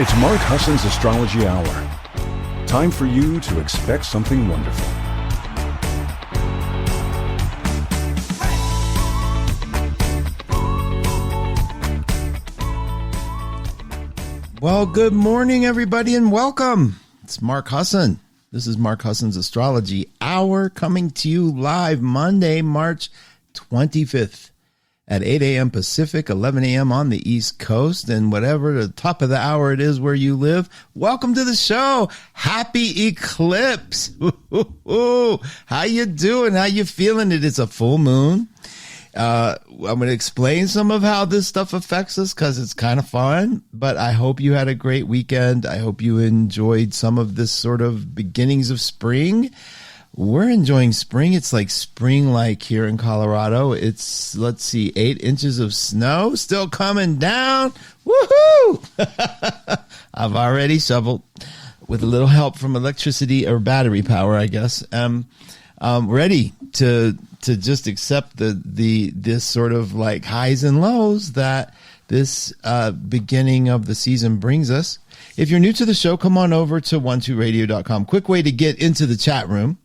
It's Mark Husson's Astrology Hour. Time for you to expect something wonderful. Well, good morning, everybody, and welcome. It's Mark Husson. This is Mark Husson's Astrology Hour, coming to you live Monday, March 25th. At 8 a.m. Pacific, 11 a.m. on the East Coast, and whatever the top of the hour it is where you live, welcome to the show. Happy Eclipse. How you doing? How you feeling? It is a full moon. I'm going to explain some of how this stuff affects us because it's kind of fun, but I hope you had a great weekend. I hope you enjoyed some of this sort of beginnings of spring. We're enjoying spring. It's like spring-like here in Colorado. It's, 8 inches of snow still coming down. Woohoo! I've already shoveled with a little help from electricity or battery power, I guess. Ready to just accept this sort of like highs and lows that this beginning of the season brings us. If you're new to the show, come on over to 12radio.com. Quick way to get into the chat room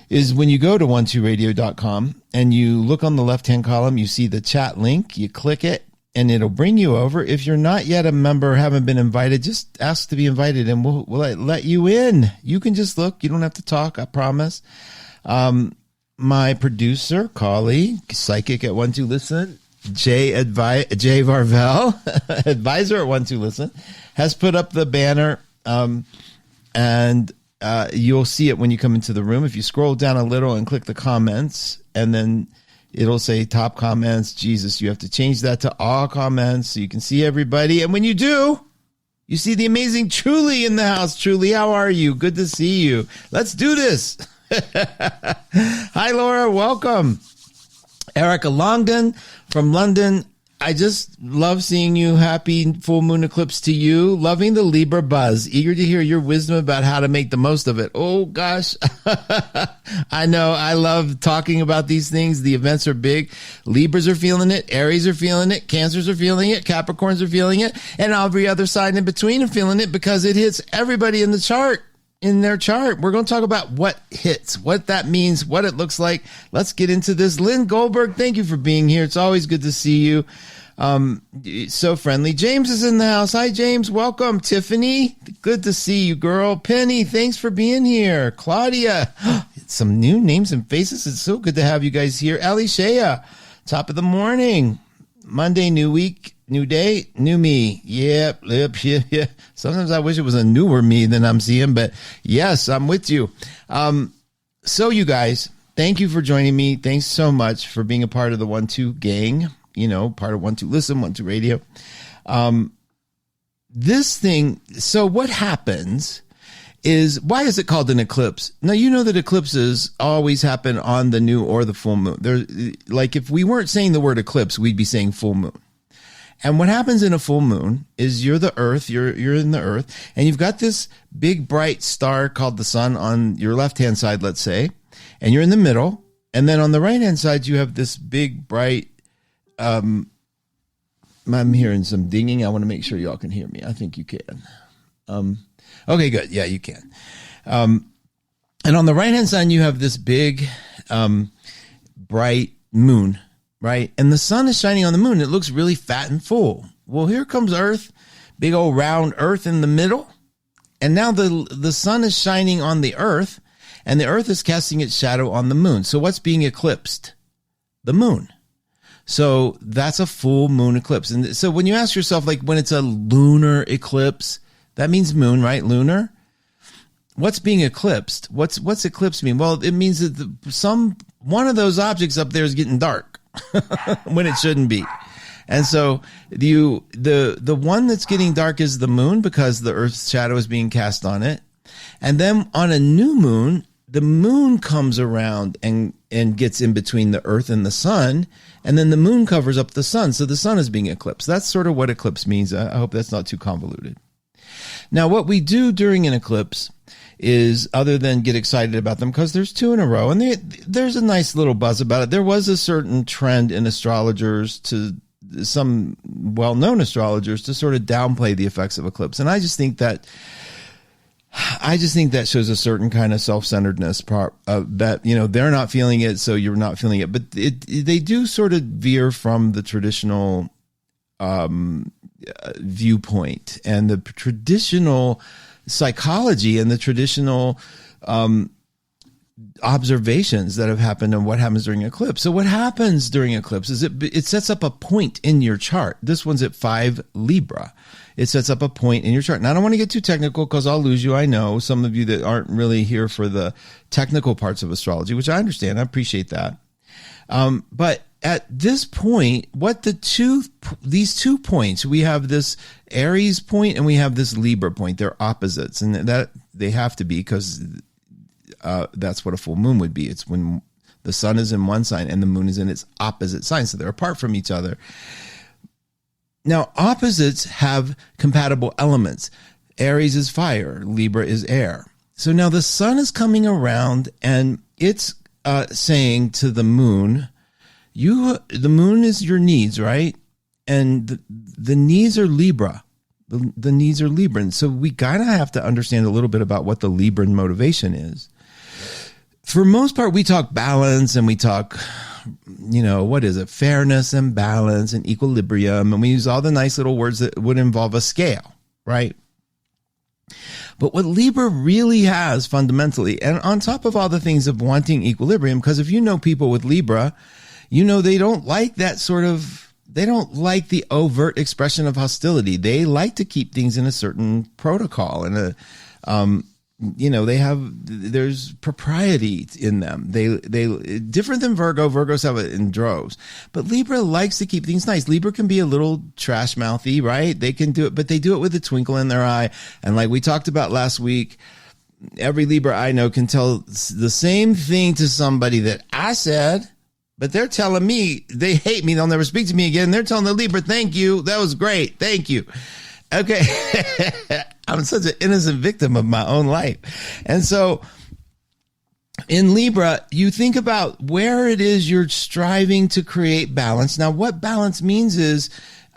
is when you go to 12radio.com and you look on the left-hand column, you see the chat link, you click it, and it'll bring you over. If you're not yet a member, haven't been invited, just ask to be invited and we'll let you in. You can just look. You don't have to talk, I promise. My producer, colleague, psychic at 12Listen, Jay Varvel, advisor at 12Listen, has put up the banner, and you'll see it when you come into the room. If you scroll down a little and click the comments, and then it'll say top comments, Jesus, you have to change that to all comments so you can see everybody. And when you do, you see the amazing Truly in the house. Truly, how are you? Good to see you. Let's do this. Hi, Laura. Welcome. Erica Longden from London. I just love seeing you. Happy full moon eclipse to you. Loving the Libra buzz. Eager to hear your wisdom about how to make the most of it. Oh, gosh. I know. I love talking about these things. The events are big. Libras are feeling it. Aries are feeling it. Cancers are feeling it. Capricorns are feeling it. And every other sign in between are feeling it because it hits everybody in the chart. In their chart. We're going to talk about what hits, what that means, what it looks like. Let's get into this. Lynn Goldberg, thank you for being here. It's always good to see you. So friendly. James is in the house. Hi, James. Welcome. Tiffany, good to see you, girl. Penny, thanks for being here. Claudia, some new names and faces. It's so good to have you guys here. Alicia, top of the morning. Monday, new week. New day, new me. Yep. Yeah. Sometimes I wish it was a newer me than I'm seeing, but yes, I'm with you. So you guys, thank you for joining me. Thanks so much for being a part of the 1-2 gang, part of 12Listen, 1-2 Radio. This thing, so what happens is, why is it called an eclipse? Now, you know that eclipses always happen on the new or the full moon. Like if we weren't saying the word eclipse, we'd be saying full moon. And what happens in a full moon is you're the earth, you're in the earth, and you've got this big bright star called the sun on your left-hand side, let's say, and you're in the middle. And then on the right-hand side, you have this big bright, I'm hearing some dinging. I want to make sure y'all can hear me. I think you can. Okay, good. Yeah, you can. And on the right-hand side, you have this big, bright moon. Right? And the sun is shining on the moon. It looks really fat and full. Well, here comes Earth, big old round Earth in the middle. And now the sun is shining on the Earth, and the Earth is casting its shadow on the moon. So what's being eclipsed? The moon. So that's a full moon eclipse. And so when you ask yourself, like when it's a lunar eclipse, that means moon, right? Lunar. What's being eclipsed? What's eclipse mean? Well, it means that one of those objects up there is getting dark. When it shouldn't be. And so the one that's getting dark is the moon because the Earth's shadow is being cast on it. And then on a new moon, the moon comes around and gets in between the Earth and the sun, and then the moon covers up the sun. So the sun is being eclipsed. That's sort of what eclipse means. I hope that's not too convoluted. Now, what we do during an eclipse is, other than get excited about them, because there's 2 in a row, and there's a nice little buzz about it. There was a certain trend in astrologers to some well-known astrologers to sort of downplay the effects of eclipse. And I just think that shows a certain kind of self-centeredness that, they're not feeling it, so you're not feeling it. But they do sort of veer from the traditional viewpoint and the traditional psychology and the traditional observations that have happened and what happens during eclipse. So what happens during eclipse is it sets up a point in your chart. This one's at 5 Libra. It sets up a point in your chart. Now, I don't want to get too technical because I'll lose you. I know some of you that aren't really here for the technical parts of astrology, which I understand. I appreciate that. But at this point, these 2 points, we have this Aries point and we have this Libra point. They're opposites, and that they have to be because that's what a full moon would be. It's when the sun is in one sign and the moon is in its opposite sign. So they're apart from each other. Now, opposites have compatible elements. Aries is fire. Libra is air. So now the sun is coming around and it's saying to the moon, the moon is your needs, right? And the needs are Libra. The needs are Libran. So we kind of have to understand a little bit about what the Libran motivation is. For most part, we talk balance and we talk, what is it? Fairness and balance and equilibrium. And we use all the nice little words that would involve a scale, right? But what Libra really has fundamentally, and on top of all the things of wanting equilibrium, because if you know people with Libra, they don't like that they don't like the overt expression of hostility. They like to keep things in a certain protocol and there's propriety in them. They different than Virgo. Virgos have it in droves, but Libra likes to keep things nice. Libra can be a little trash mouthy, right? They can do it, but they do it with a twinkle in their eye. And like we talked about last week, every Libra I know can tell the same thing to somebody that I said, but they're telling me they hate me. They'll never speak to me again. They're telling the Libra, thank you. That was great. Thank you. Okay. I'm such an innocent victim of my own life. And so in Libra, you think about where it is you're striving to create balance. Now, what balance means is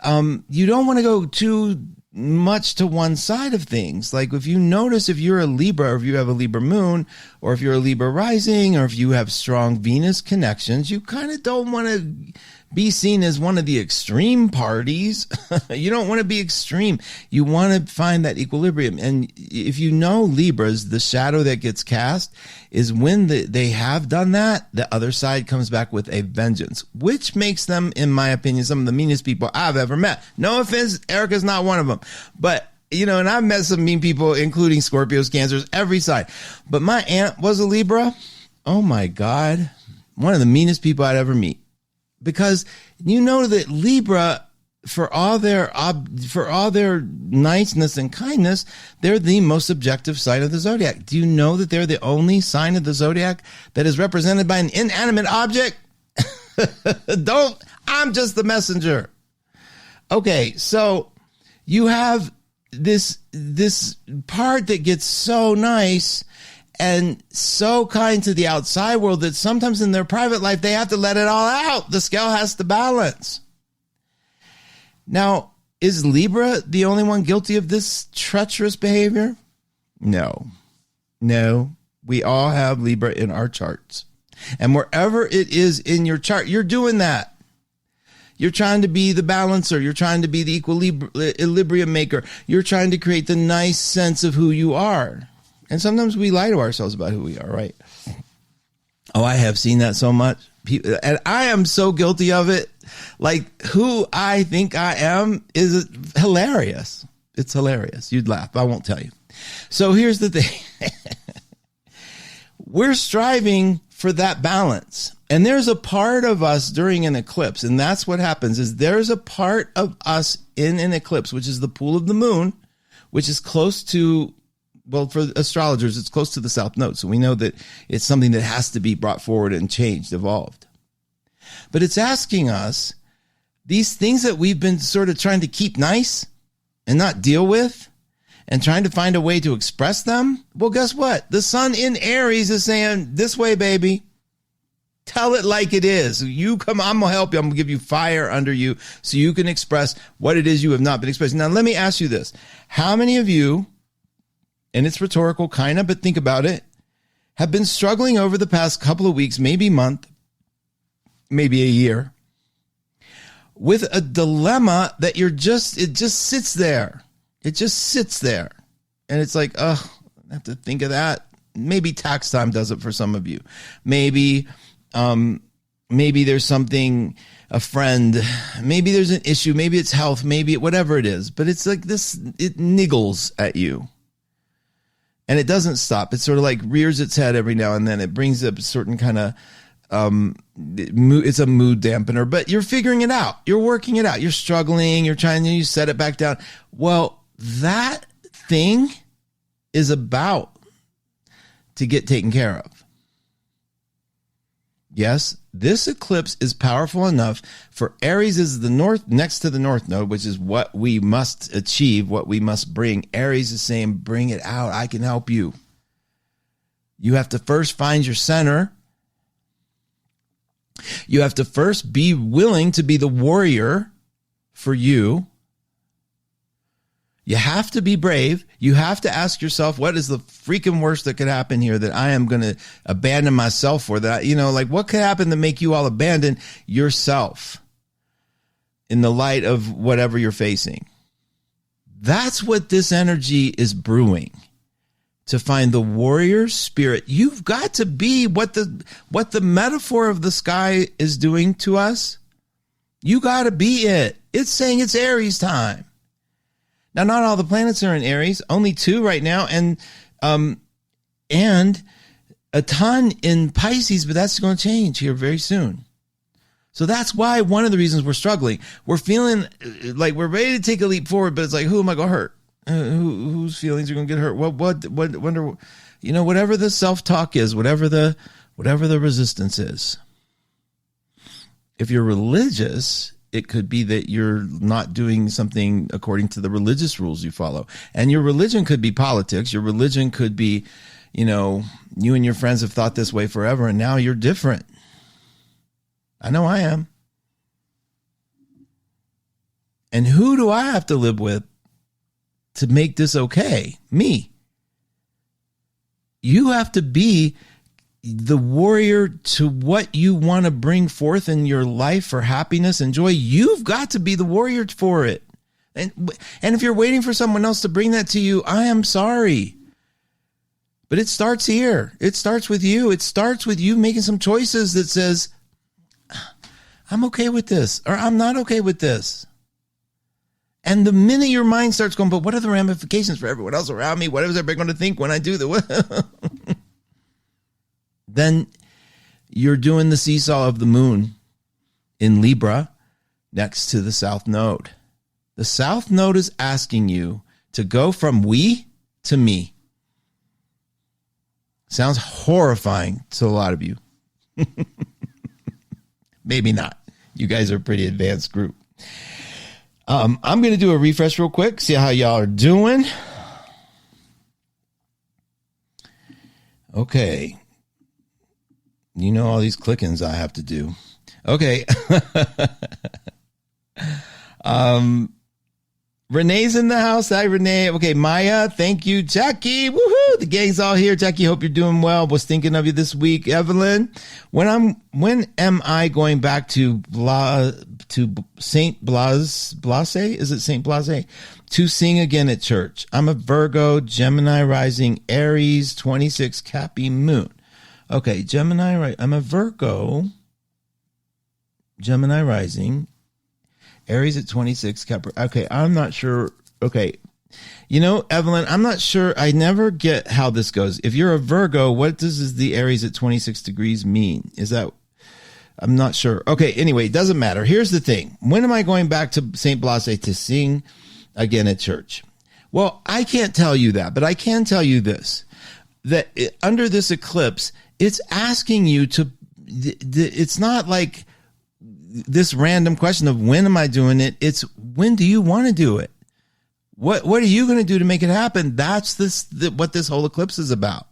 you don't want to go too much to one side of things. Like if you notice, if you're a Libra, or if you have a Libra moon, or if you're a Libra rising, or if you have strong Venus connections, you kind of don't want to be seen as one of the extreme parties. You don't want to be extreme. You want to find that equilibrium. And if you know Libras, the shadow that gets cast is when they have done that, the other side comes back with a vengeance, which makes them, in my opinion, some of the meanest people I've ever met. No offense, Erica's not one of them. But, and I've met some mean people, including Scorpios, Cancers, every side. But my aunt was a Libra. Oh my God. One of the meanest people I'd ever meet. Because that Libra, for all their niceness and kindness, they're the most objective sign of the zodiac. Do you know that they're the only sign of the zodiac that is represented by an inanimate object? I'm just the messenger. Okay, so you have this part that gets so nice and so kind to the outside world that sometimes in their private life, they have to let it all out. The scale has to balance. Now, is Libra the only one guilty of this treacherous behavior? No. We all have Libra in our charts. And wherever it is in your chart, you're doing that. You're trying to be the balancer. You're trying to be the equilibrium maker. You're trying to create the nice sense of who you are. And sometimes we lie to ourselves about who we are, right? Oh, I have seen that so much. And I am so guilty of it. Like, who I think I am is hilarious. It's hilarious. You'd laugh. I won't tell you. So here's the thing. We're striving for that balance. And there's a part of us during an eclipse. And that's what happens is there's a part of us in an eclipse, which is the pool of the moon, which is close to, well, for astrologers, it's close to the South Node. So we know that it's something that has to be brought forward and changed, evolved. But it's asking us, these things that we've been sort of trying to keep nice and not deal with and trying to find a way to express them. Well, guess what? The sun in Aries is saying, this way, baby. tell it like it is. You come, I'm going to help you. I'm going to give you fire under you so you can express what it is you have not been expressing. Now, let me ask you this. How many of you, and it's rhetorical kind of, but think about it, have been struggling over the past couple of weeks, maybe month, maybe a year, with a dilemma that it just sits there. It just sits there. And it's like, I have to think of that. Maybe tax time does it for some of you. Maybe there's something, a friend, maybe there's an issue, maybe it's health, maybe whatever it is, but it's like this, it niggles at you. And it doesn't stop. It sort of like rears its head every now and then. It brings up a certain kind of, it's a mood dampener, but you're figuring it out. You're working it out. You're struggling. You're trying to set it back down. Well, that thing is about to get taken care of. Yes, this eclipse is powerful enough for Aries is the north, next to the north node, which is what we must achieve, what we must bring. Aries is saying, bring it out. I can help you. You have to first find your center. You have to first be willing to be the warrior for you. You have to be brave. You have to ask yourself, what is the freaking worst that could happen here that I am going to abandon myself for? That, like what could happen to make you all abandon yourself in the light of whatever you're facing? That's what this energy is brewing. To find the warrior spirit, you've got to be what the metaphor of the sky is doing to us. You got to be it. It's saying it's Aries time. Now, not all the planets are in Aries, only 2 right now, and a ton in Pisces, but that's going to change here very soon. So that's why one of the reasons we're struggling. We're feeling like we're ready to take a leap forward, but it's like, who am I going to hurt? Whose feelings are going to get hurt? What, whatever the self-talk is, whatever the resistance is. If you're religious, it could be that you're not doing something according to the religious rules you follow. And your religion could be politics. Your religion could be, you and your friends have thought this way forever, and now you're different. I know I am. And who do I have to live with to make this okay? Me. You have to be the warrior to what you want to bring forth in your life for happiness and joy. You've got to be the warrior for it. And if you're waiting for someone else to bring that to you, I am sorry. But it starts here. It starts with you. It starts with you making some choices that says, I'm okay with this, or I'm not okay with this. And the minute your mind starts going, but what are the ramifications for everyone else around me? What is everybody going to think when I do the Then you're doing the seesaw of the moon in Libra next to the South Node. The South Node is asking you to go from we to me. Sounds horrifying to a lot of you. Maybe not. You guys are a pretty advanced group. I'm going to do a refresh real quick, see how y'all are doing. Okay. You know all these clickings I have to do. Okay. Renee's in the house. Hi, Renee. Okay, Maya, thank you. Jackie, woohoo! The gang's all here. Jackie, hope you're doing well. Was thinking of you this week. Evelyn, when am I going back to Saint Blase? Is it Saint Blase? To sing again at church. I'm a Virgo, Gemini rising, Aries, 26 Cappy moon. Okay, Gemini, right? I'm a Virgo, Gemini rising, Aries at 26 Capricorn. Okay, I'm not sure. Okay, Evelyn, I'm not sure. I never get how this goes. If you're a Virgo, what does the Aries at 26 degrees mean? Is that? I'm not sure. Okay, anyway, it doesn't matter. Here's the thing. When am I going back to St. Blase to sing again at church? Well, I can't tell you that, but I can tell you this, that under this eclipse, it's asking you to, it's not like this random question of when am I doing it? It's when do you want to do it? What are you going to do to make it happen? That's what this whole eclipse is about.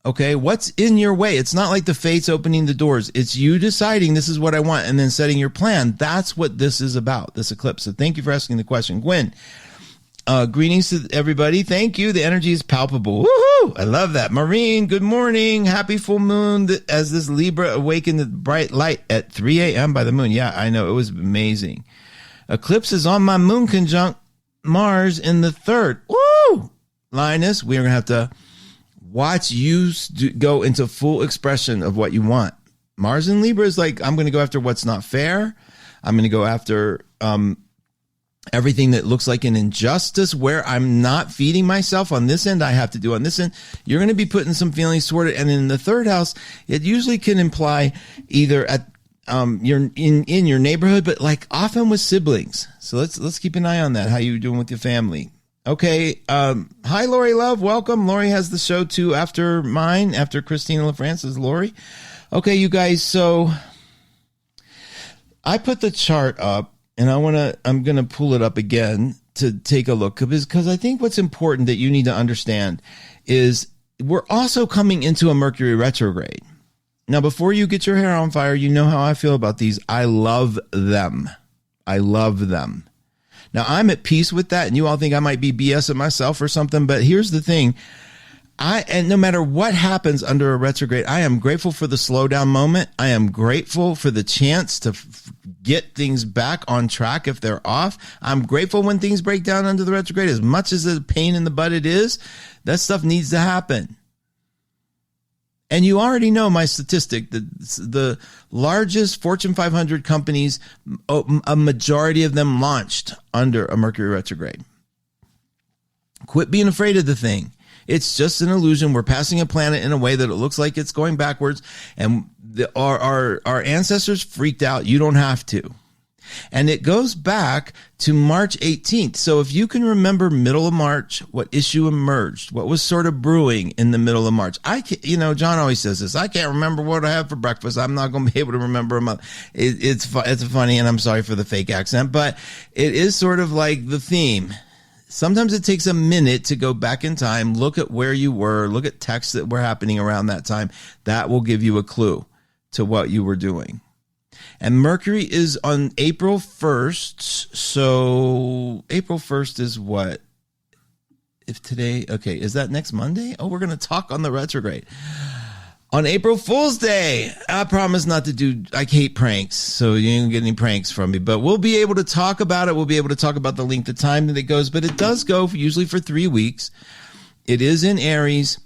Okay, what's in your way? It's not like the fates opening the doors. It's you deciding this is what I want and then setting your plan. That's what this is about, this eclipse. So thank you for asking the question. Gwen, greetings to everybody. Thank you. The energy is palpable. Woohoo! I love that. Maureen, good morning. Happy full moon as this Libra awakened the bright light at 3 a.m. by the moon. Yeah, I know. It was amazing. Eclipse is on my moon conjunct Mars in the third. Woo! Linus, we're going to have to watch you go into full expression of what you want. Mars in Libra is like, I'm going to go after what's not fair. I'm going to go after everything that looks like an injustice where I'm not feeding myself on this end. I have to do on this end. You're going to be putting some feelings toward it. And in the third house, it usually can imply either at you're in your neighborhood, but like often with siblings. So let's keep an eye on that. How you doing with your family? Okay. Hi, Lori Love. Welcome. Lori has the show too after mine, after Christina LaFrance's Lori. Okay, you guys. So I put the chart up and I'm going to pull it up again to take a look because I think what's important that you need to understand is we're also coming into a Mercury retrograde. Now, before you get your hair on fire, you know how I feel about these. I love them. I love them. Now, I'm at peace with that, and you all think I might be BSing myself or something, but here's the thing. And no matter what happens under a retrograde, I am grateful for the slowdown moment. I am grateful for the chance to get things back on track if they're off. I'm grateful when things break down under the retrograde. As much as a pain in the butt it is, that stuff needs to happen. And you already know my statistic, the largest Fortune 500 companies, a majority of them launched under a Mercury retrograde. Quit being afraid of the thing. It's just an illusion. We're passing a planet in a way that it looks like it's going backwards. And our ancestors freaked out. You don't have to. And it goes back to March 18th. So if you can remember middle of March, what issue emerged, what was sort of brewing in the middle of March. John always says this. I can't remember what I have for breakfast. I'm not going to be able to remember a month. It's funny, and I'm sorry for the fake accent, but it is sort of like the theme. Sometimes it takes a minute to go back in time, look at where you were, look at texts that were happening around that time. That will give you a clue to what you were doing. And Mercury is on April 1st. So April 1st is what? If today, okay, is that next Monday? Oh, we're going to talk on the retrograde. On April Fool's Day, I promise not to do, I hate pranks, so you ain't gonna get any pranks from me, but we'll be able to talk about it. We'll be able to talk about the length of time that it goes, but it does go usually for 3 weeks. It is in Aries,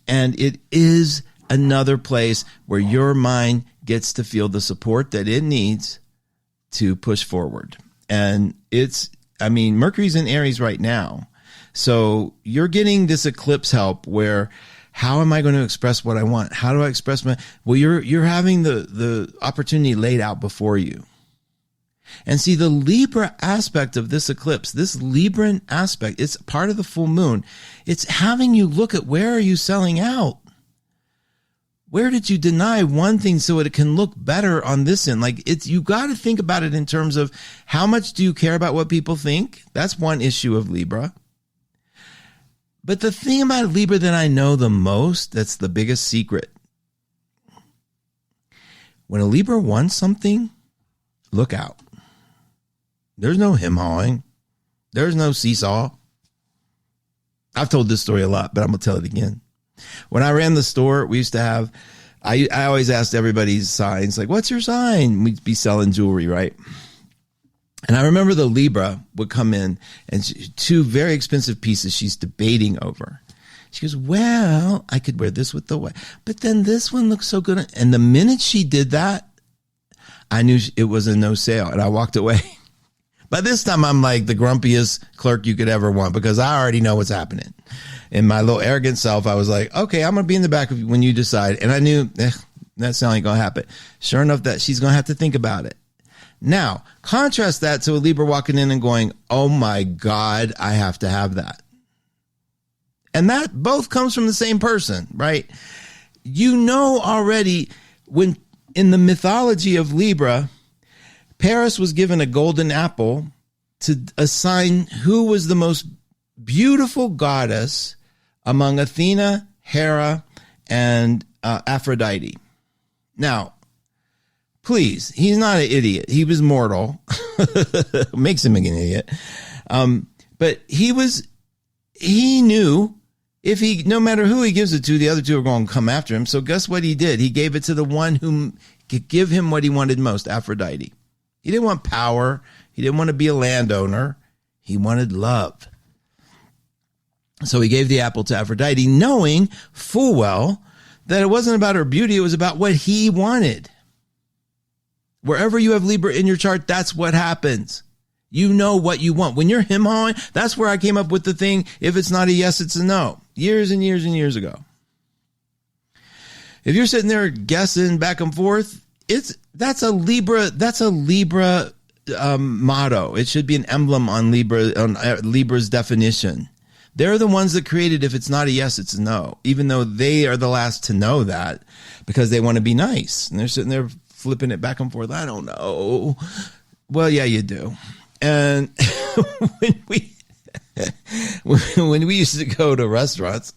and it is another place where your mind gets to feel the support that it needs to push forward. And Mercury's in Aries right now. So you're getting this eclipse help where, how am I going to express what I want? How do I express well, you're having the opportunity laid out before you. And see, the Libra aspect of this eclipse, this Libran aspect, it's part of the full moon. It's having you look at, where are you selling out? Where did you deny one thing so it can look better on this end? You got to think about it in terms of, how much do you care about what people think? That's one issue of Libra. But the thing about Libra that I know the most, that's the biggest secret. When a Libra wants something, look out. There's no him-hawing. There's no seesaw. I've told this story a lot, but I'm going to tell it again. When I ran the store, we used to have, I always asked everybody's signs, like, what's your sign? We'd be selling jewelry, right? And I remember the Libra would come in, and two very expensive pieces she's debating over. She goes, well, I could wear this with the white, but then this one looks so good. And the minute she did that, I knew it was a no sale, and I walked away. By this time, I'm like the grumpiest clerk you could ever want, because I already know what's happening. In my little arrogant self, I was like, okay, I'm going to be in the back of you when you decide. And I knew that's not going to happen. Sure enough, that she's going to have to think about it. Now, contrast that to a Libra walking in and going, oh my God, I have to have that. And that both comes from the same person, right? You know already, when in the mythology of Libra, Paris was given a golden apple to assign who was the most beautiful goddess among Athena, Hera, and Aphrodite. Now, please, he's not an idiot. He was mortal. Makes him an idiot. But he knew no matter who he gives it to, the other two are going to come after him. So guess what he did? He gave it to the one who could give him what he wanted most, Aphrodite. He didn't want power. He didn't want to be a landowner. He wanted love. So he gave the apple to Aphrodite, knowing full well that it wasn't about her beauty. It was about what he wanted. Wherever you have Libra in your chart, that's what happens. You know what you want. When you're him-hawing, that's where I came up with the thing, if it's not a yes, it's a no. Years and years and years ago. If you're sitting there guessing back and forth, that's a Libra motto. It should be an emblem on Libra's definition. They're the ones that created, if it's not a yes, it's a no, even though they are the last to know that because they want to be nice. And they're sitting there flipping it back and forth. I don't know. Well, yeah, you do. And when we used to go to restaurants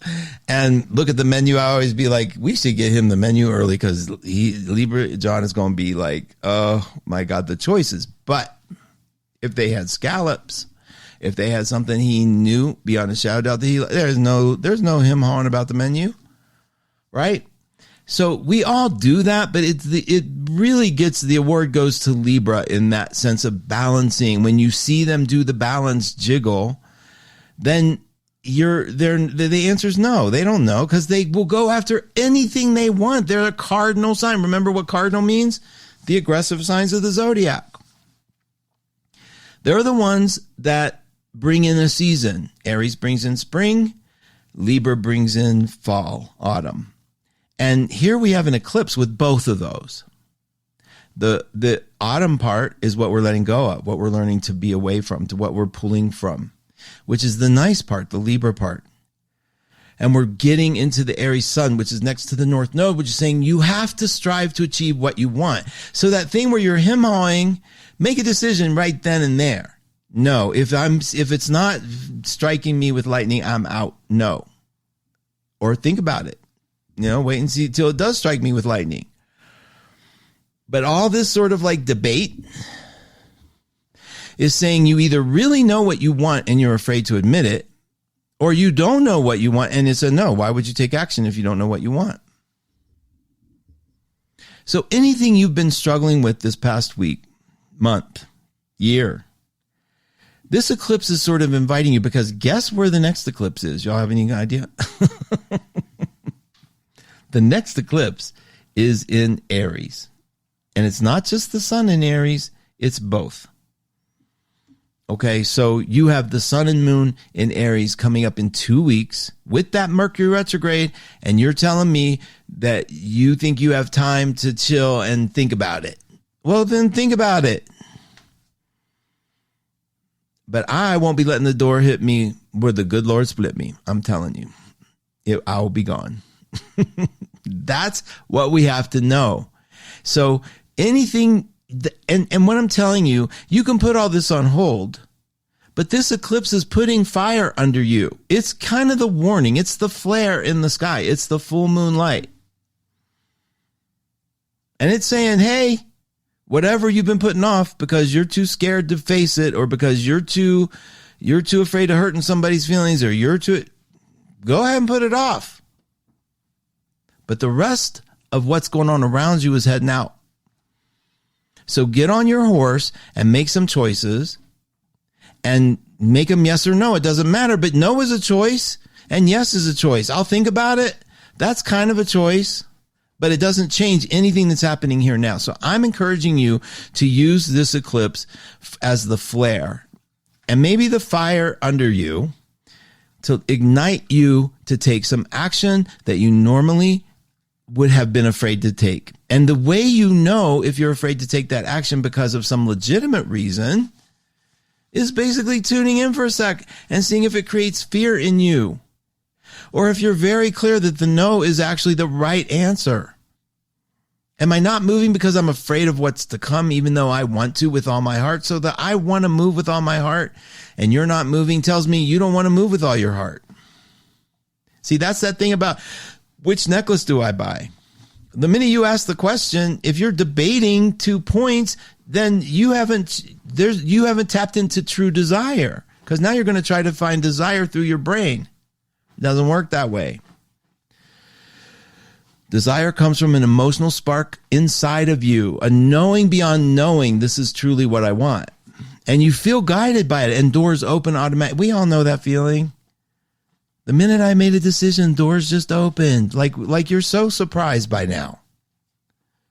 and look at the menu, I always be like, we should get him the menu early because Libra John is going to be like, oh my God, the choices. But if they had scallops, if they had something he knew beyond a shadow of a doubt, there's no him hawing about the menu, right? So we all do that, but it really gets, the award goes to Libra in that sense of balancing. When you see them do the balance jiggle, then the answer is no. They don't know because they will go after anything they want. They're a cardinal sign. Remember what cardinal means? The aggressive signs of the zodiac. They're the ones that bring in a season. Aries brings in spring. Libra brings in fall, autumn. And here we have an eclipse with both of those. The autumn part is what we're letting go of, what we're learning to be away from, to what we're pulling from, which is the nice part, the Libra part. And we're getting into the Aries sun, which is next to the North Node, which is saying you have to strive to achieve what you want. So that thing where you're him-hawing, make a decision right then and there. No, if it's not striking me with lightning, I'm out. No. Or think about it. Wait and see till it does strike me with lightning. But all this sort of like debate is saying you either really know what you want and you're afraid to admit it, or you don't know what you want and it's a no. Why would you take action if you don't know what you want? So anything you've been struggling with this past week, month, year, this eclipse is sort of inviting you, because guess where the next eclipse is? Y'all have any idea? The next eclipse is in Aries. And it's not just the sun in Aries, it's both. Okay, so you have the sun and moon in Aries coming up in 2 weeks with that Mercury retrograde, and you're telling me that you think you have time to chill and think about it. Well, then think about it. But I won't be letting the door hit me where the good Lord split me. I'm telling you, I will be gone. That's what we have to know. So anything, and what I'm telling you, you can put all this on hold, but this eclipse is putting fire under you. It's kind of the warning. It's the flare in the sky. It's the full moon light. And it's saying, hey, whatever you've been putting off because you're too scared to face it, or because you're too afraid of hurting somebody's feelings, or go ahead and put it off. But the rest of what's going on around you is heading out. So get on your horse and make some choices, and make them yes or no. It doesn't matter, but no is a choice and yes is a choice. I'll think about it. That's kind of a choice, but it doesn't change anything that's happening here now. So I'm encouraging you to use this eclipse as the flare and maybe the fire under you to ignite you to take some action that you normally would have been afraid to take. And the way you know if you're afraid to take that action because of some legitimate reason is basically tuning in for a sec and seeing if it creates fear in you, or if you're very clear that the no is actually the right answer. Am I not moving because I'm afraid of what's to come, even though I want to with all my heart? So that I want to move with all my heart and you're not moving tells me you don't want to move with all your heart. See, that's that thing about which necklace do I buy? The minute you ask the question, if you're debating 2 points, then you haven't tapped into true desire, because now you're going to try to find desire through your brain. It doesn't work that way. Desire comes from an emotional spark inside of you, a knowing beyond knowing, this is truly what I want. And you feel guided by it, and doors open automatically. We all know that feeling. The minute I made a decision, doors just opened. Like you're so surprised by now.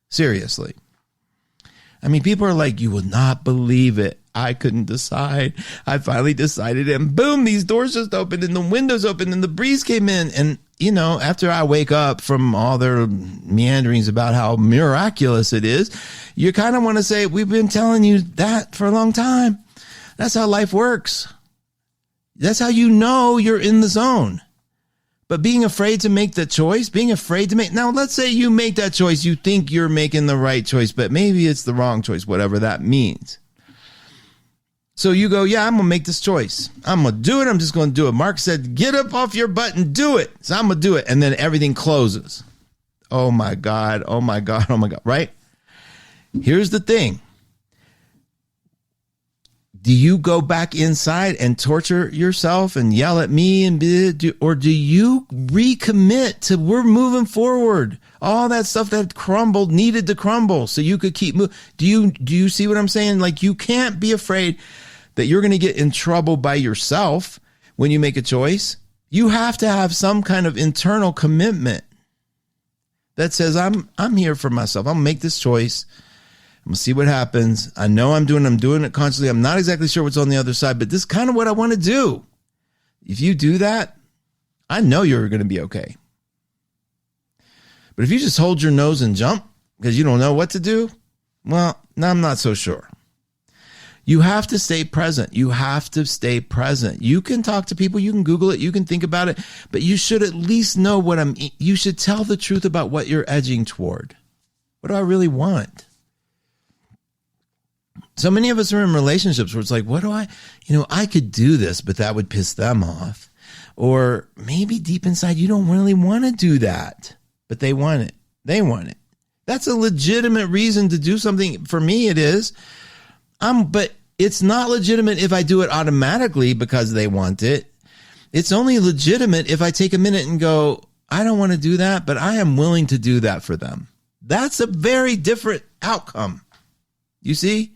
Seriously. I mean, people are like, you will not believe it. I couldn't decide. I finally decided, and boom, these doors just opened, and the windows opened, and the breeze came in. And, you know, after I wake up from all their meanderings about how miraculous it is, you kind of want to say, we've been telling you that for a long time. That's how life works. That's how you know you're in the zone. But being afraid to make the choice, now let's say you make that choice, you think you're making the right choice, but maybe it's the wrong choice, whatever that means. So you go, yeah, I'm going to make this choice. I'm going to do it. I'm just going to do it. Mark said, get up off your butt and do it. So I'm going to do it. And then everything closes. Oh my God. Oh my God. Oh my God. Right? Here's the thing. Do you go back inside and torture yourself and yell at me, or do you recommit to we're moving forward? All that stuff that crumbled needed to crumble so you could keep moving. Do you see what I'm saying? Like, you can't be afraid that you're going to get in trouble by yourself when you make a choice. You have to have some kind of internal commitment that says, I'm here for myself. I'm going to make this choice. I'm going to see what happens. I know I'm doing it consciously. I'm not exactly sure what's on the other side, but this is kind of what I want to do. If you do that, I know you're going to be okay. But if you just hold your nose and jump because you don't know what to do, well, I'm not so sure. You have to stay present. You have to stay present. You can talk to people. You can Google it. You can think about it. But you should at least know you should tell the truth about what you're edging toward. What do I really want? So many of us are in relationships where it's like, I could do this, but that would piss them off. Or maybe deep inside, you don't really want to do that, but they want it. They want it. That's a legitimate reason to do something. For me, it is. But it's not legitimate if I do it automatically because they want it. It's only legitimate if I take a minute and go, I don't want to do that, but I am willing to do that for them. That's a very different outcome. You see?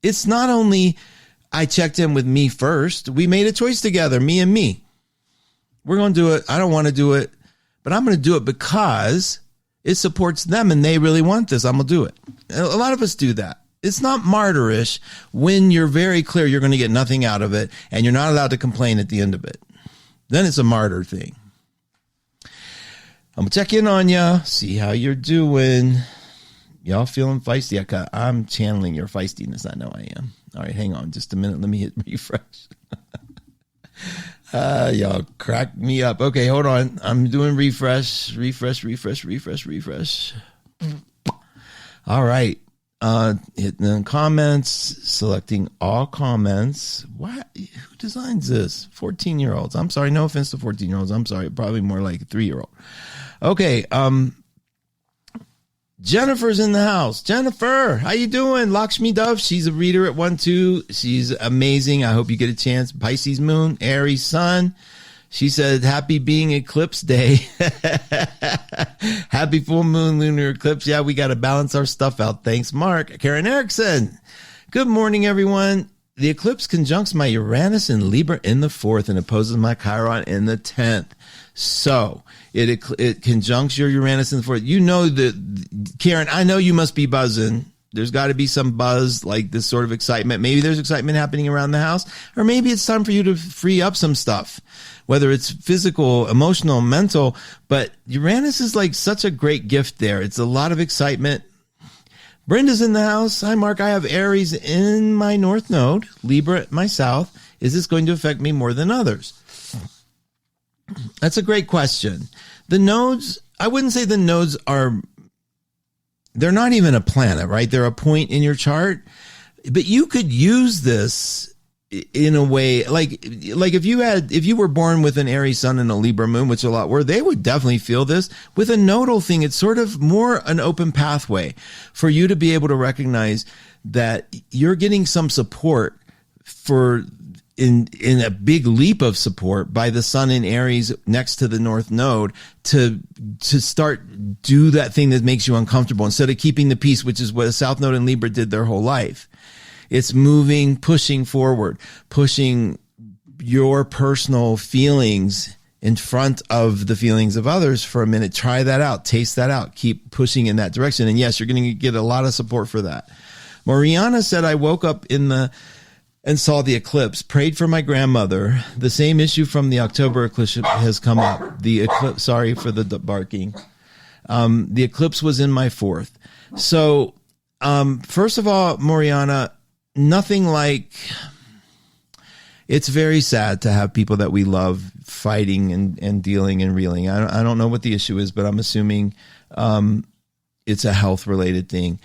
It's not only I checked in with me first. We made a choice together, me and me. We're going to do it. I don't want to do it, but I'm going to do it because it supports them and they really want this. I'm going to do it. A lot of us do that. It's not martyrish when you're very clear you're going to get nothing out of it and you're not allowed to complain at the end of it. Then it's a martyr thing. I'm going to check in on you, see how you're doing. Y'all feeling feisty? I'm channeling your feistiness. I know I am. All right, hang on just a minute. Let me hit refresh. Y'all crack me up. Okay, hold on. I'm doing refresh. All right. Hitting the comments, selecting all comments. What? Who designs this? 14-year-olds. I'm sorry. No offense to 14-year-olds. I'm sorry. Probably more like a 3-year-old. Okay. Jennifer's in the house. Jennifer, how you doing? Lakshmi Dove, she's a reader at 1-2. She's amazing. I hope you get a chance. Pisces moon, Aries sun. She said, happy being Eclipse day. Happy full moon, lunar eclipse. Yeah, we got to balance our stuff out. Thanks, Mark. Karen Erickson. Good morning, everyone. The eclipse conjuncts my Uranus and Libra in the 4th and opposes my Chiron in the 10th. So it conjuncts your Uranus in the 4th. You know that, Karen, I know you must be buzzing. There's got to be some buzz, like this sort of excitement. Maybe there's excitement happening around the house, or maybe it's time for you to free up some stuff, whether it's physical, emotional, mental. But Uranus is like such a great gift there. It's a lot of excitement. Brenda's in the house. Hi, Mark. I have Aries in my North Node, Libra at my South. Is this going to affect me more than others? That's a great question. The nodes, I wouldn't say the nodes they're not even a planet, right? They're a point in your chart. But you could use this in a way, like if you were born with an Aries sun and a Libra moon, which a lot were, they would definitely feel this. With a nodal thing, it's sort of more an open pathway for you to be able to recognize that you're getting some support for in a big leap of support by the sun in Aries next to the North Node to start do that thing that makes you uncomfortable instead of keeping the peace, which is what a South Node in Libra did their whole life. It's moving, pushing forward, pushing your personal feelings in front of the feelings of others for a minute. Try that out. Taste that out. Keep pushing in that direction. And yes, you're going to get a lot of support for that. Mariana said, I woke up and saw the eclipse, prayed for my grandmother. The same issue from the October eclipse has come up. The eclipse, sorry for the barking. The eclipse was in my fourth. So, first of all, Mariana, nothing like, it's very sad to have people that we love fighting and dealing and reeling. I don't know what the issue is, but I'm assuming it's a health related thing.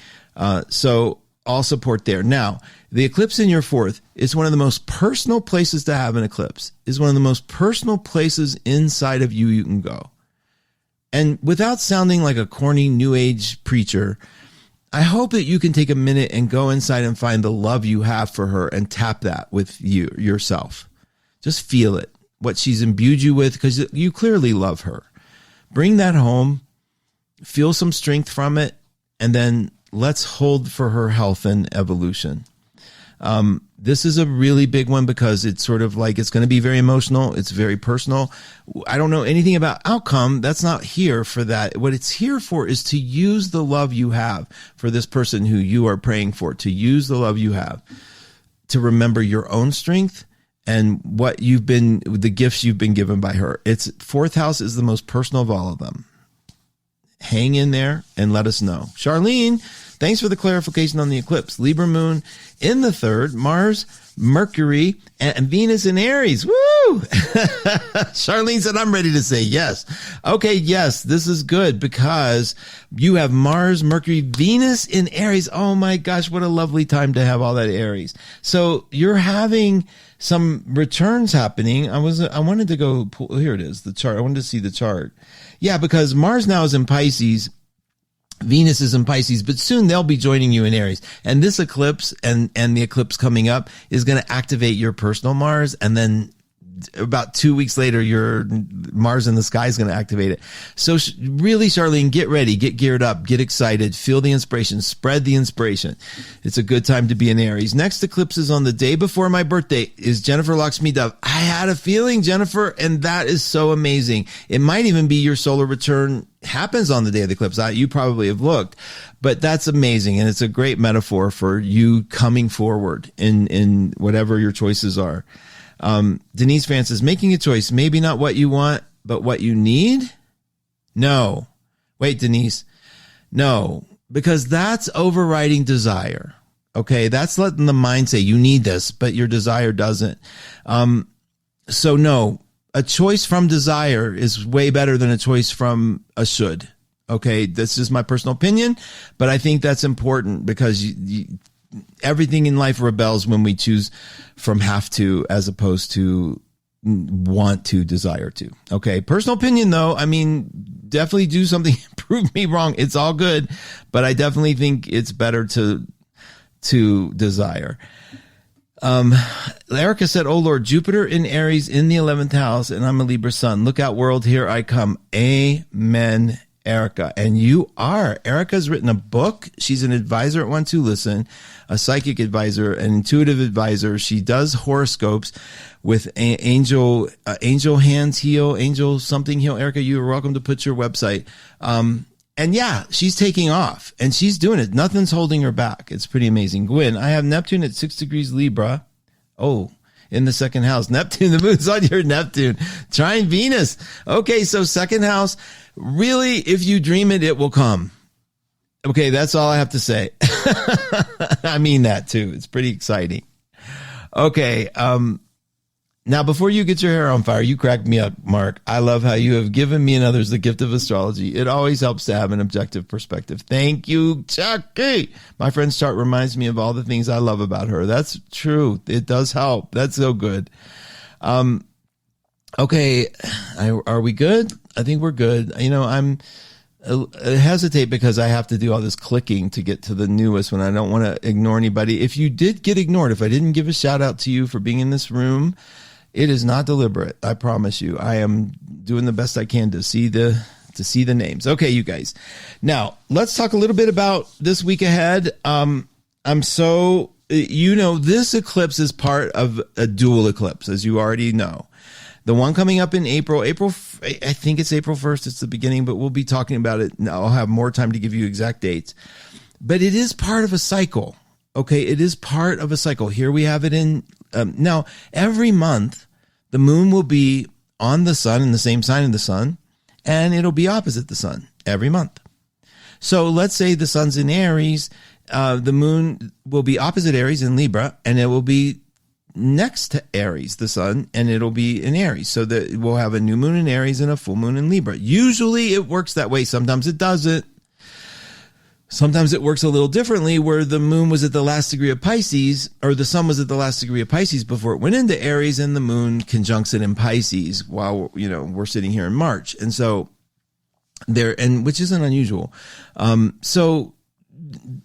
So all support there. Now, the eclipse in your fourth is one of the most personal places to have an eclipse, is one of the most personal places inside of you can go. And without sounding like a corny new age preacher, I hope that you can take a minute and go inside and find the love you have for her and tap that with yourself. Just feel it, what she's imbued you with, because you clearly love her. Bring that home, feel some strength from it, and then let's hold for her health and evolution. This is a really big one because it's sort of like, it's going to be very emotional. It's very personal. I don't know anything about outcome. That's not here for that. What it's here for is to use the love you have for this person who you are praying for, to use the love you have to remember your own strength and what the gifts you've been given by her. It's fourth house is the most personal of all of them. Hang in there and let us know. Charlene, thanks for the clarification on the eclipse. Libra moon in the third, Mars, Mercury, and Venus in Aries. Woo! Charlene said, I'm ready to say yes. Okay, yes, this is good because you have Mars, Mercury, Venus in Aries. Oh my gosh, what a lovely time to have all that Aries. So you're having some returns happening. I wanted to go pull, here it is, the chart. I wanted to see the chart. Yeah, because Mars now is in Pisces. Venus is in Pisces, but soon they'll be joining you in Aries. And this eclipse and the eclipse coming up is going to activate your personal Mars. And then about 2 weeks later, your Mars in the sky is going to activate it. So really, Charlene, get ready, get geared up, get excited, feel the inspiration, spread the inspiration. It's a good time to be in Aries. Next eclipse is on the day before my birthday is Jennifer Lakshmi Dove. I had a feeling, Jennifer, and that is so amazing. It might even be your solar return happens on the day of the eclipse. You probably have looked, but that's amazing. And it's a great metaphor for you coming forward in whatever your choices are. Denise Francis, making a choice, maybe not what you want, but what you need. No, wait, Denise. No, because that's overriding desire. Okay. That's letting the mind say you need this, but your desire doesn't. So no, a choice from desire is way better than a choice from a should. Okay. This is my personal opinion, but I think that's important because everything in life rebels when we choose from have to as opposed to want to, desire to. Okay. Personal opinion though. I mean, definitely do something, prove me wrong. It's all good, but I definitely think it's better to desire. Erica said, oh Lord, Jupiter in Aries in the 11th house, and I'm a Libra sun. Look out world, here I come. Amen. Erica, and you are. Erica's written a book. She's an advisor at 1-2-Listen, a psychic advisor, an intuitive advisor. She does horoscopes with angel hands heal, angel something heal. Erica, you are welcome to put your website. And yeah, she's taking off and she's doing it. Nothing's holding her back. It's pretty amazing. Gwen, I have Neptune at 6 degrees Libra. Oh, in the second house. Neptune, the moon's on your Neptune. Trine Venus. Okay, so second house. Really, if you dream it, it will come. Okay, that's all I have to say. I mean that too. It's pretty exciting. Okay, Now, before you get your hair on fire, you crack me up, Mark. I love how you have given me and others the gift of astrology. It always helps to have an objective perspective. Thank you, Chucky. My friend's chart reminds me of all the things I love about her. That's true. It does help. That's so good. Okay. Are we good? I think we're good. I hesitate because I have to do all this clicking to get to the newest one. I don't want to ignore anybody. If you did get ignored, if I didn't give a shout out to you for being in this room, it is not deliberate. I promise you. I am doing the best I can to see the names. Okay, you guys. Now, let's talk a little bit about this week ahead. This eclipse is part of a dual eclipse, as you already know. The one coming up in April, I think it's April 1st. It's the beginning, but we'll be talking about it. Now, I'll have more time to give you exact dates. But it is part of a cycle. Okay, it is part of a cycle. Here we have it in, now, every month, the moon will be on the sun in the same sign of the sun, and it'll be opposite the sun every month. So let's say the sun's in Aries, the moon will be opposite Aries in Libra, and it will be next to Aries, the sun, and it'll be in Aries. So that we'll have a new moon in Aries and a full moon in Libra. Usually it works that way. Sometimes it doesn't. Sometimes it works a little differently, where the moon was at the last degree of Pisces, or the sun was at the last degree of Pisces before it went into Aries, and the moon conjuncts it in Pisces while, we're sitting here in March. And so which isn't unusual. So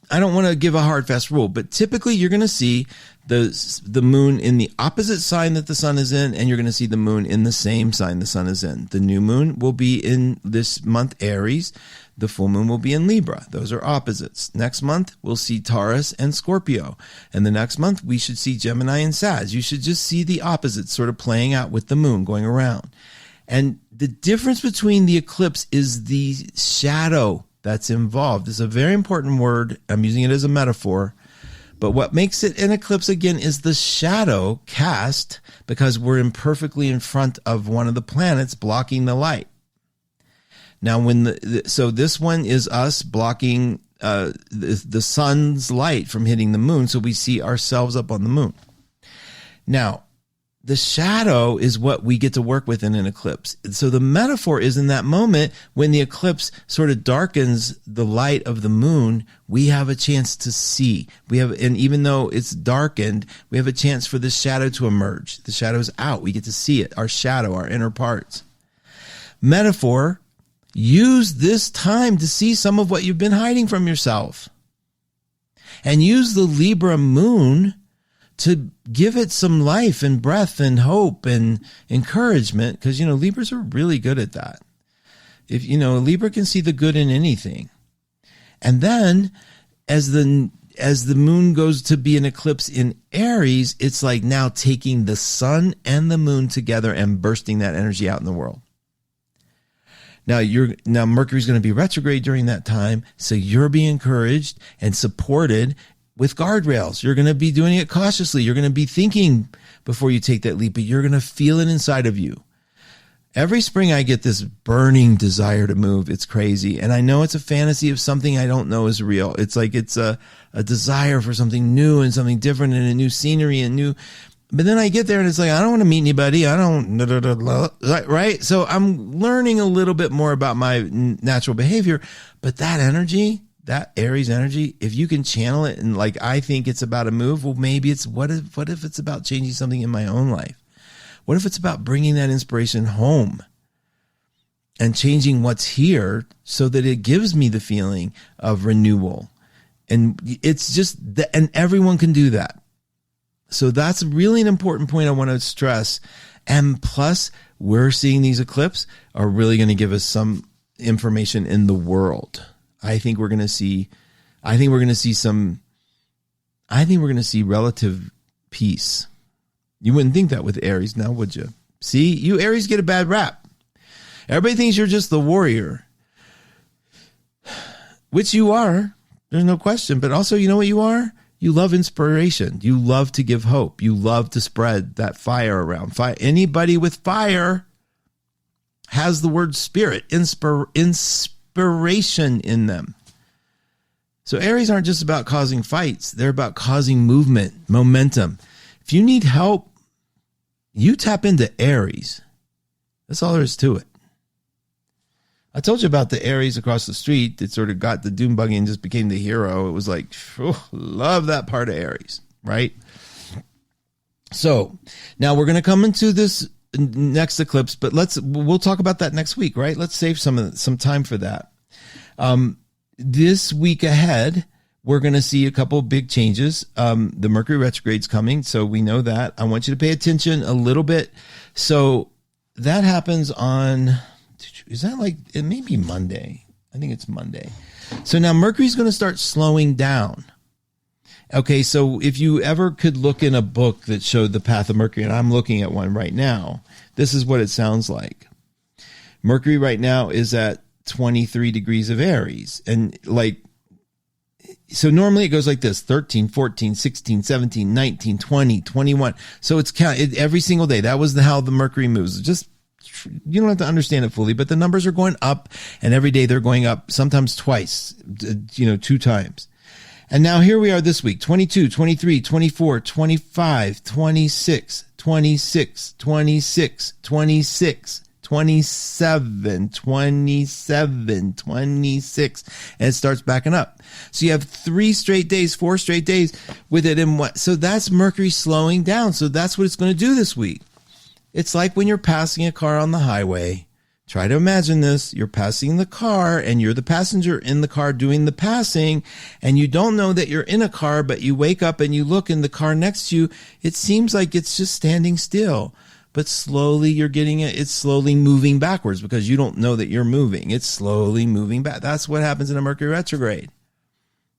I don't want to give a hard, fast rule, but typically you're going to see the moon in the opposite sign that the sun is in, and you're going to see the moon in the same sign the sun is in. The new moon will be in this month, Aries. The full moon will be in Libra. Those are opposites. Next month, we'll see Taurus and Scorpio. And the next month, we should see Gemini and Sag. You should just see the opposites sort of playing out with the moon going around. And the difference between the eclipse is the shadow that's involved. It's a very important word. I'm using it as a metaphor. But what makes it an eclipse, again, is the shadow cast because we're imperfectly in front of one of the planets blocking the light. Now, so this one is us blocking the sun's light from hitting the moon, so we see ourselves up on the moon. Now, the shadow is what we get to work with in an eclipse. So the metaphor is in that moment when the eclipse sort of darkens the light of the moon, we have a chance to see. And even though it's darkened, we have a chance for the shadow to emerge. The shadow's out. We get to see it, our shadow, our inner parts. Metaphor, use this time to see some of what you've been hiding from yourself. And use the Libra moon to give it some life and breath and hope and encouragement, because, Libras are really good at that. If, Libra can see the good in anything. And then as the moon goes to be an eclipse in Aries, it's like now taking the sun and the moon together and bursting that energy out in the world. Now Mercury's going to be retrograde during that time, so you're being encouraged and supported with guardrails. You're going to be doing it cautiously. You're going to be thinking before you take that leap, but you're going to feel it inside of you. Every spring I get this burning desire to move. It's crazy. And I know it's a fantasy of something I don't know is real. It's like it's a desire for something new and something different and a new scenery and new. But then I get there and it's like, I don't want to meet anybody. Right? So I'm learning a little bit more about my natural behavior. But that energy, that Aries energy, if you can channel it and I think it's about a move, well, maybe it's what if it's about changing something in my own life? What if it's about bringing that inspiration home and changing what's here so that it gives me the feeling of renewal? And it's just and everyone can do that. So that's really an important point I want to stress. And plus, we're seeing these eclipses are really going to give us some information in the world. I think we're going to see relative peace. You wouldn't think that with Aries now, would you? See, you Aries get a bad rap. Everybody thinks you're just the warrior, which you are. There's no question. But also, you know what you are? You love inspiration. You love to give hope. You love to spread that fire around. Anybody with fire has the word spirit, inspiration in them. So Aries aren't just about causing fights. They're about causing movement, momentum. If you need help you tap into Aries. That's all there is to it. I told you about the Aries across the street that sort of got the dune buggy and just became the hero. It was like, love that part of Aries, right? So now we're going to come into this next eclipse, but we'll talk about that next week, right? Let's save some time for that. This week ahead, we're going to see a couple of big changes. The Mercury retrograde's coming, so we know that. I want you to pay attention a little bit. So that happens on, is that like, it may be Monday. I think it's Monday. So now Mercury's going to start slowing down. Okay, so if you ever could look in a book that showed the path of Mercury, and I'm looking at one right now, this is what it sounds like. Mercury right now is at 23 degrees of Aries. And like, so normally it goes like this: 13, 14, 16, 17, 19, 20, 21. So it's every single day. That was how the Mercury moves. Just, you don't have to understand it fully, but the numbers are going up, and every day they're going up, sometimes twice, 2 times. And now here we are this week: 22, 23, 24, 25, 26, 26, 26, 26, 27, 27, 26, and it starts backing up. So you have 3 straight days, 4 straight days with it in what? So that's Mercury slowing down. So that's what it's going to do this week. It's like when you're passing a car on the highway. Try to imagine this. You're passing the car and you're the passenger in the car doing the passing, and you don't know that you're in a car, but you wake up and you look in the car next to you. It seems like it's just standing still, but slowly you're getting it. It's slowly moving backwards because you don't know that you're moving. It's slowly moving back. That's what happens in a Mercury retrograde.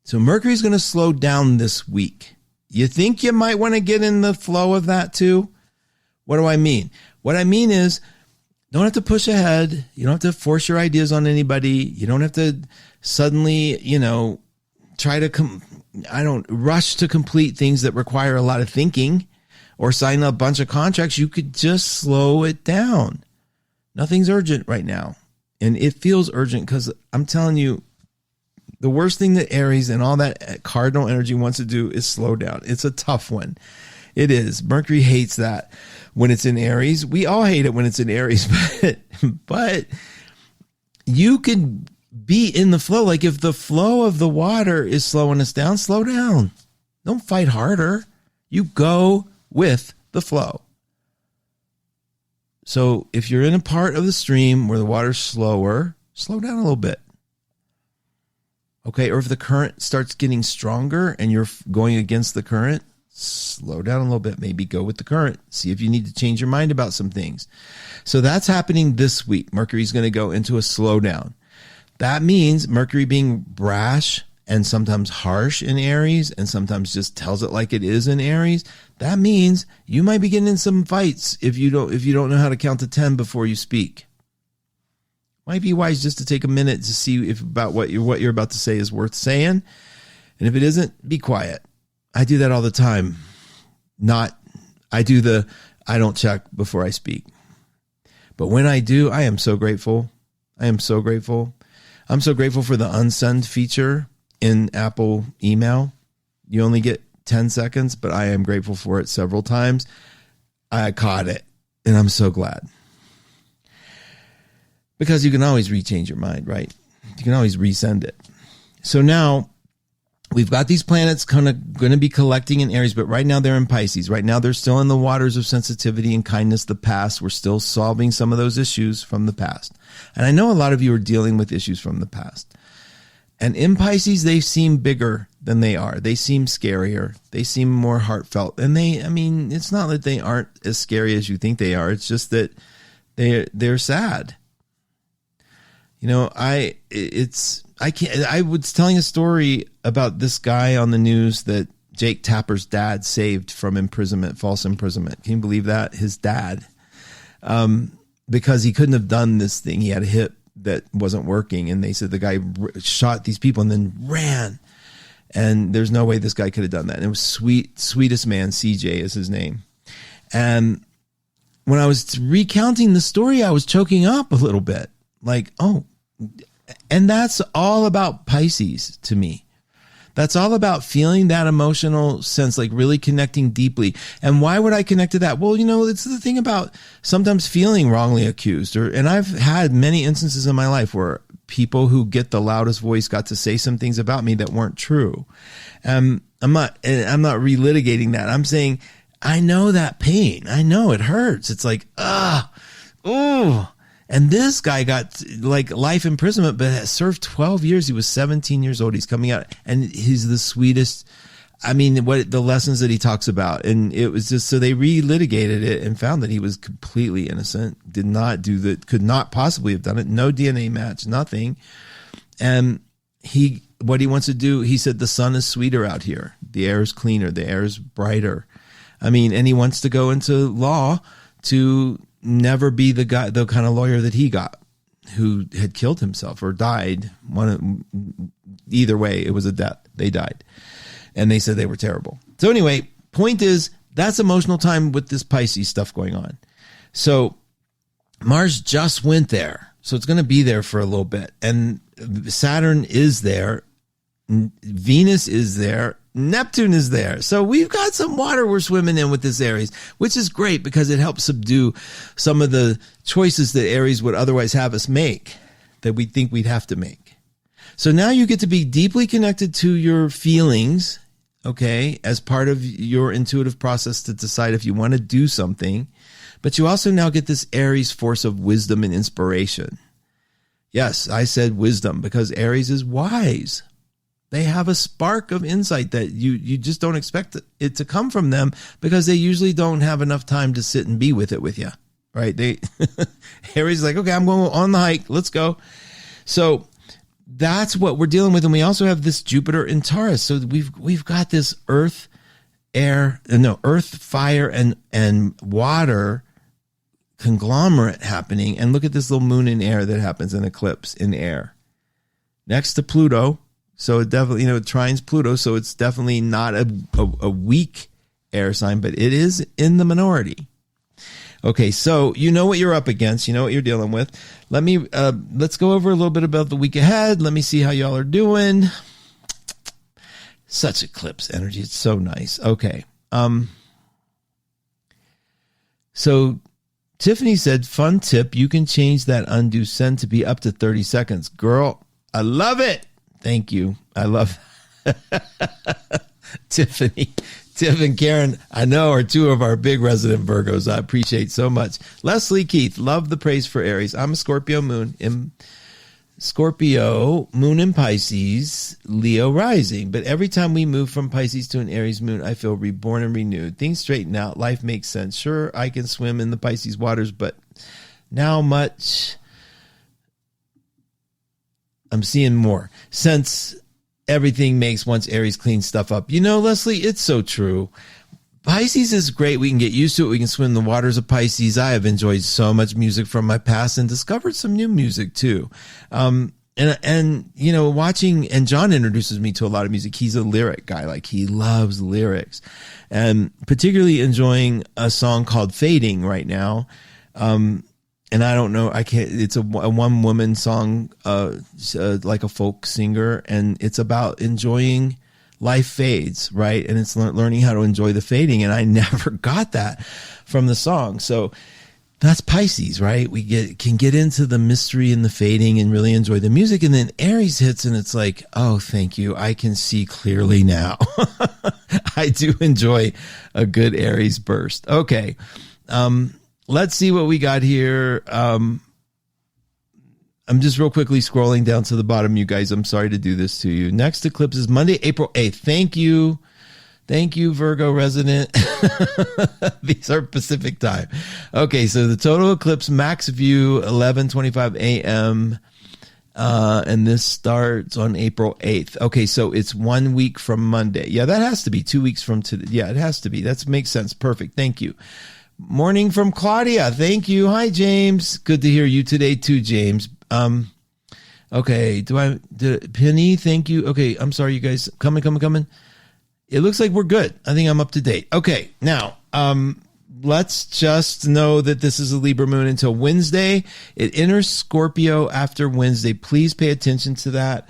So Mercury's going to slow down this week. You think you might want to get in the flow of that too? What do I mean? What I mean is, don't have to push ahead. You don't have to force your ideas on anybody. You don't have to suddenly, try to rush to complete things that require a lot of thinking or sign a bunch of contracts. You could just slow it down. Nothing's urgent right now. And it feels urgent because I'm telling you, the worst thing that Aries and all that cardinal energy wants to do is slow down. It's a tough one. It is. Mercury hates that when it's in Aries. We all hate it when it's in Aries, but you can be in the flow. Like if the flow of the water is slowing us down, slow down. Don't fight harder. You go with the flow. So if you're in a part of the stream where the water's slower, slow down a little bit. Okay, or if the current starts getting stronger and you're going against the current, slow down a little bit, maybe go with the current. See if you need to change your mind about some things. So that's happening this week. Mercury's going to go into a slowdown. That means Mercury being brash and sometimes harsh in Aries and sometimes just tells it like it is in Aries. That means you might be getting in some fights if you don't know how to count to 10 before you speak. Might be wise just to take a minute to see if about what you're about to say is worth saying. And if it isn't, be quiet. I do that all the time. I don't check before I speak. But when I do, I am so grateful. I am so grateful. I'm so grateful for the unsend feature in Apple email. You only get 10 seconds, but I am grateful for it several times. I caught it, and I'm so glad. Because you can always rechange your mind, right? You can always resend it. So now we've got these planets kind of going to be collecting in Aries, but right now they're in Pisces. Right now they're still in the waters of sensitivity and kindness, the past. We're still solving some of those issues from the past. And I know a lot of you are dealing with issues from the past. And in Pisces, they seem bigger than they are. They seem scarier. They seem more heartfelt. And it's not that they aren't as scary as you think they are. It's just that they're sad. I was telling a story about this guy on the news that Jake Tapper's dad saved from imprisonment, false imprisonment. Can you believe that? His dad, because he couldn't have done this thing. He had a hip that wasn't working. And they said the guy shot these people and then ran. And there's no way this guy could have done that. And it was sweetest man, CJ is his name. And when I was recounting the story, I was choking up a little bit. Like, oh, and that's all about Pisces to me. That's all about feeling that emotional sense, like really connecting deeply. And why would I connect to that? Well, it's the thing about sometimes feeling wrongly accused, and I've had many instances in my life where people who get the loudest voice got to say some things about me that weren't true. I'm not relitigating that. I'm saying, I know that pain. I know it hurts. It's like, ooh. And this guy got like life imprisonment, but has served 12 years. He was 17 years old. He's coming out, and he's the sweetest. I mean, what the lessons that he talks about. And it was just, so they relitigated it and found that he was completely innocent, did not do that, could not possibly have done it. No DNA match, nothing. And what he wants to do, he said, the sun is sweeter out here. The air is cleaner. The air is brighter. I mean, and he wants to go into law to never be the kind of lawyer that he got, who had killed himself or died. Either way, it was a death. They died. And they said they were terrible. So anyway, point is, that's emotional time with this Pisces stuff going on. So Mars just went there. So it's going to be there for a little bit. And Saturn is there. Venus is there. Neptune is there. So we've got some water we're swimming in with this Aries, which is great because it helps subdue some of the choices that Aries would otherwise have us make that we think we'd have to make. So now you get to be deeply connected to your feelings, okay, as part of your intuitive process to decide if you want to do something. But you also now get this Aries force of wisdom and inspiration. Yes, I said wisdom because Aries is wise. They have a spark of insight that you just don't expect it to come from them because they usually don't have enough time to sit and be with it with you, right? Aries is like, okay, I'm going on the hike. Let's go. So that's what we're dealing with. And we also have this Jupiter in Taurus. So we've got this earth, fire, and water conglomerate happening. And look at this little moon in air that happens, an eclipse in air next to Pluto. So it definitely, it trines Pluto. So it's definitely not a weak air sign, but it is in the minority. Okay, so you know what you're up against. You know what you're dealing with. Let's go over a little bit about the week ahead. Let me see how y'all are doing. Such eclipse energy. It's so nice. Okay. So Tiffany said, fun tip. You can change that undo send to be up to 30 seconds. Girl, I love it. Thank you. I love Tiffany. Tiff and Karen, I know, are two of our big resident Virgos. I appreciate so much. Leslie Keith, love the praise for Aries. I'm a Scorpio moon in Pisces, Leo rising. But every time we move from Pisces to an Aries moon, I feel reborn and renewed. Things straighten out. Life makes sense. Sure, I can swim in the Pisces waters, but now I'm seeing more since everything makes once Aries cleans stuff up. Leslie, it's so true. Pisces is great. We can get used to it. We can swim in the waters of Pisces. I have enjoyed so much music from my past and discovered some new music too. Watching, and John introduces me to a lot of music. He's a lyric guy. Like, he loves lyrics, and particularly enjoying a song called Fading right now. And I don't know, it's a one woman song, like a folk singer, and it's about enjoying life fades, right? And it's learning how to enjoy the fading. And I never got that from the song. So that's Pisces, right? We can get into the mystery and the fading and really enjoy the music. And then Aries hits and it's like, oh, thank you. I can see clearly now. I do enjoy a good Aries burst. Okay. Let's see what we got here. I'm just real quickly scrolling down to the bottom, you guys. I'm sorry to do this to you. Next eclipse is Monday, April 8th. Thank you. Thank you, Virgo resident. These are Pacific time. Okay, so the total eclipse max view, 11:25 a.m. And this starts on April 8th. Okay, so it's 1 week from Monday. Yeah, that has to be 2 weeks from today. Yeah, it has to be. That makes sense. Perfect. Thank you. Morning from Claudia. Thank you. Hi, James. Good to hear you today too, James. Okay. Penny, thank you. Okay. I'm sorry, you guys. Coming. It looks like we're good. I think I'm up to date. Okay. Now, let's just know that this is a Libra moon until Wednesday. It enters Scorpio after Wednesday. Please pay attention to that.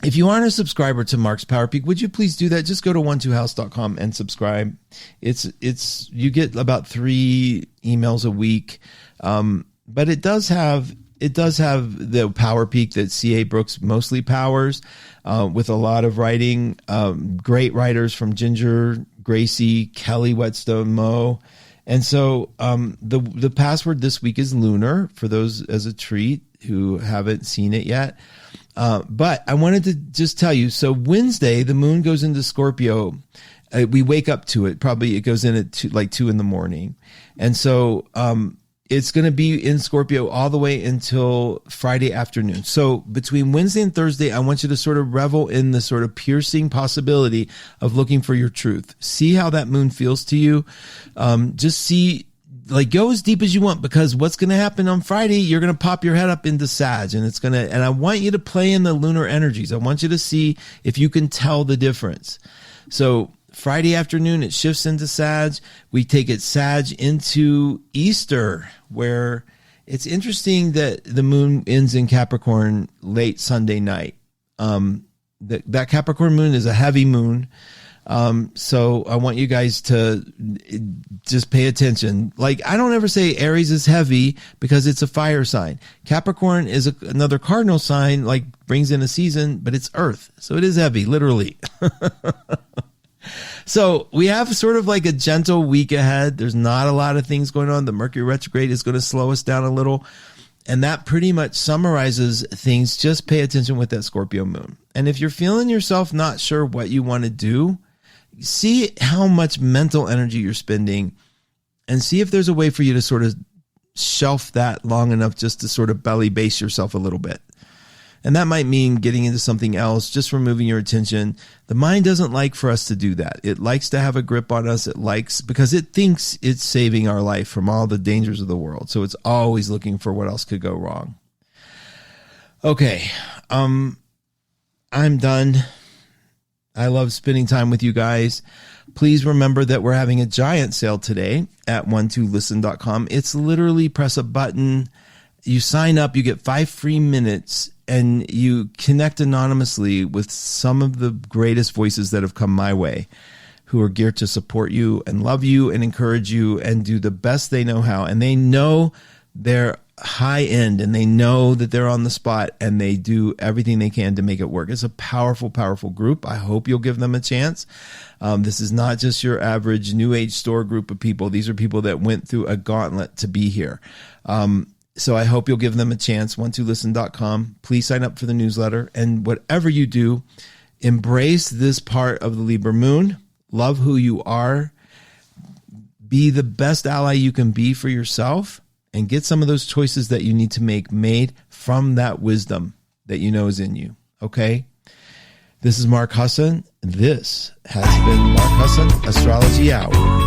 if you aren't a subscriber to Mark's Power Peak, would you please do that? Just go to 12house.com and subscribe. It's you get about 3 emails a week. But it does have the Power Peak that C.A. Brooks mostly powers, with a lot of writing, great writers from Ginger, Gracie, Kelly Whetstone, Mo. And so the password this week is Lunar for those as a treat who haven't seen it yet. But I wanted to just tell you, so Wednesday, the moon goes into Scorpio. We wake up to it. Probably it goes in at 2 in the morning. And so it's going to be in Scorpio all the way until Friday afternoon. So between Wednesday and Thursday, I want you to sort of revel in the sort of piercing possibility of looking for your truth. See how that moon feels to you. Just see, go as deep as you want, because what's going to happen on Friday, you're going to pop your head up into Sag, and I want you to play in the lunar energies. I want you to see if you can tell the difference. So Friday afternoon, it shifts into Sag. We take it Sag into Easter, where it's interesting that the moon ends in Capricorn late Sunday night. That Capricorn moon is a heavy moon. So I want you guys to just pay attention. I don't ever say Aries is heavy because it's a fire sign. Capricorn is another cardinal sign, brings in a season, but it's earth. So it is heavy, literally. So we have sort of a gentle week ahead. There's not a lot of things going on. The Mercury retrograde is going to slow us down a little. And that pretty much summarizes things. Just pay attention with that Scorpio moon. And if you're feeling yourself not sure what you want to do, see how much mental energy you're spending and see if there's a way for you to sort of shelf that long enough just to sort of belly base yourself a little bit. And that might mean getting into something else, just removing your attention. The mind doesn't like for us to do that. It likes to have a grip on us. Because it thinks it's saving our life from all the dangers of the world. So it's always looking for what else could go wrong. Okay. I'm done. I love spending time with you guys. Please remember that we're having a giant sale today at 12listen.com. It's literally press a button. You sign up, you get 5 free minutes, and you connect anonymously with some of the greatest voices that have come my way, who are geared to support you and love you and encourage you and do the best they know how. And they know they're high end, and they know that they're on the spot, and they do everything they can to make it work. It's a powerful, powerful group. I hope you'll give them a chance. This is not just your average New Age store group of people. These are people that went through a gauntlet to be here. So I hope you'll give them a chance. 12listen.com. Please sign up for the newsletter. And whatever you do, embrace this part of the Libra moon. Love who you are. Be the best ally you can be for yourself. And get some of those choices that you need to make made from that wisdom that you know is in you. Okay? This is Mark Husson. This has been Mark Husson, Astrology Hour.